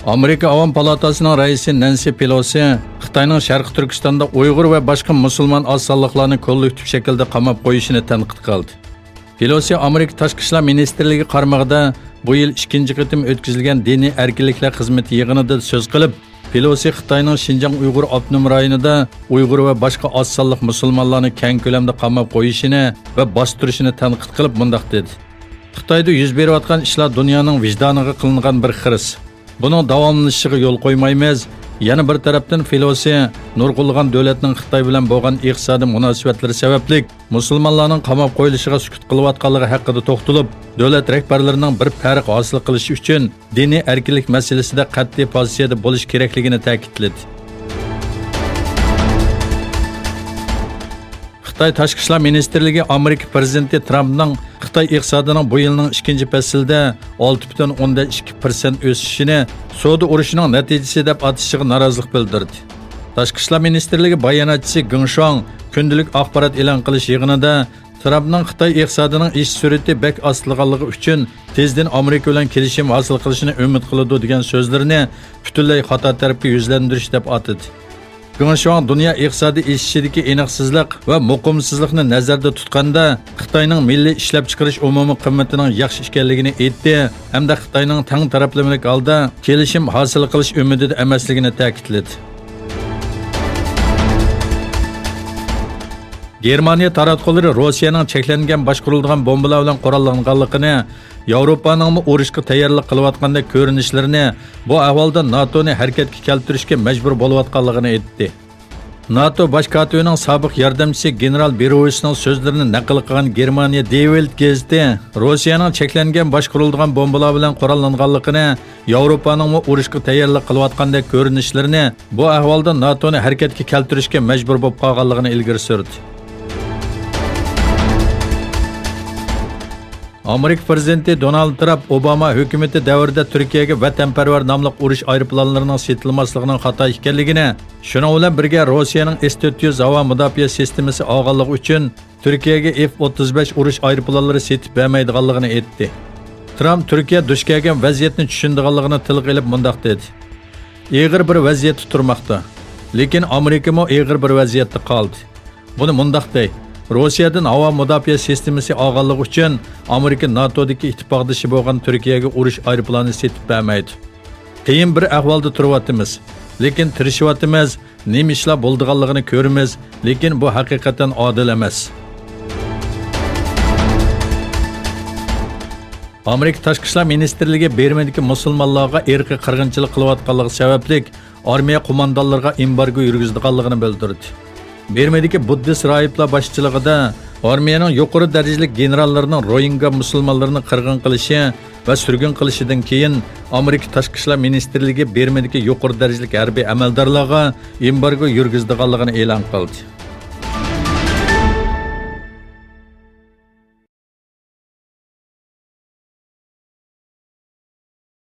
Amerika Avam Palatasının raisi Nancy Pelosi Xitoyning Sharqi Turkistonda Uyg'ur va boshqa musulmon oz sonliqlarni kollektiv shaklda qamab qo'yishini tanqid qildi. Pelosi Amerika Tashqi ishlar ministrligi qarmog'ida bu yil 2-chi qitim o'tkazilgan diniy erkinliklar xizmati yig'inida so'z qilib, Pelosi Xitoyning Xinjiang Uyg'ur avtonom rayonida Uyg'ur va boshqa oz sonliq musulmonlarni keng ko'lamda qamab qo'yishini va bostirishini tanqid qilib mundaq dedi. Xitoyda yuz berayotgan ishlar dunyoning vijdoniga qilingan bir xiris. Buning davomlashishiga yo'l qo'ymaymiz. Yana bir tarafdan Pelosi nurg'ulg'an davlatning Xitoy bilan bo'lgan iqtisodiy munosabatlari sababli musulmonlarning qamab qo'yilishiga sukut qilayotganligi haqida to'xtalib, davlat rahbarlarining bir farq hosil qilish uchun diniy erkinlik masalasida qat'iy pozitsiyada bo'lish kerakligini ta'kidladi. Xitoy Tashqi ishlar ministrligi Amerika prezidenti Trampning Xitoy iqtisodining bu yilning 2-faslida 6,2% o'sishini savdo urushining natijasi deb atishiga norozilik bildirdi. Tashqi ishlar ministrligi bayonotchisi Gingshong kundalik axborot e'lon qilish yig'inida Trampning Xitoy iqtisodining ish sur'ati bek ostilganligi uchun tezdan Amerika bilan kelishim hosil qilishini umid qiladi degan so'zlarini butunlay xato tarafga yuzlantirish deb atadi. Gingshong dunyo iqtisodiy ishidagi aniqsizlik va muqimsizlikni nazarda tutganda Xitoyning milliy ishlab chiqarish umumiy qimmatining yaxshi ekanligini aytdi hamda Xitoyning tang taraflamalik holda kelishim hosil qilish umidida emasligini ta'kidladi. Germaniya taratqullari Rossiyaning cheklangan boshqarilgan bombalar bilan qurollanganligini, Yevropaning urushga tayyorlik qilayotganda ko'rinishlarini, bu ahvolda NATOni harakatga keltirishga majbur bo'layotganligini aytdi. NATO bosh kotibining sobiq yordamchisi general Berovisning so'zlarini naql qilgan Germaniya Die Welt gazeti Rossiyaning cheklangan boshqarilgan bombalar bilan qurollanganligini, Yevropaning urushga tayyorlik qilayotganda ko'rinishlarini, bu ahvolda NATOni harakatga keltirishga majbur bo'lib qolganligini ilgari surdi. Amerika prezidenti Donald Trump Obama hukumati davrida Turkiyaga vatanparvar nomli urush aeroplanlarining setilmasligining xato ekanligini, shuning bilan birga Rossiyaning S-400 havo mudofaa sistemasi olganligi uchun Turkiyaga F-35 urush aeroplanlari setib bermaydiganligini aytdi. Trump Turkiya duch kelgan vaziyatni tushundiganligini tilga olib mundaq dedi. Og'ir bir vaziyatda turmoqda, lekin Amerika mo og'ir bir vaziyatda qoldi. Buni mundaq deydi. Rossiyadan havo mudofaa sistemasi olganligi uchun Amerika NATO'dagi ittifoqdoshi bo'lgan Turkiyaga urush aeroplanini setib bermaydi. Qiyin bir ahvolda turyapmiz, lekin tirishyapmiz, nima ishlar bo'lganligini ko'ramiz, lekin bu haqiqatan odil emas. Amerika Tashqi ishlar ministrligi Bermedagi musulmonlarga irqiy qirg'inchilik qilayotganligi sababli armiya qo'mondonlariga embargo yurgizganligini bildirdi. Bermedagi buddist rahiblar boshchiligida armiyaning yuqori darajali generallarining Rohingya musulmonlarini qirg'in qilishi va surgun qilishidan keyin Amerika Tashqi ishlar ministrligi Bermedagi yuqori darajali harbiy amaldorlarga embargo yurgizganligini e'lon qildi.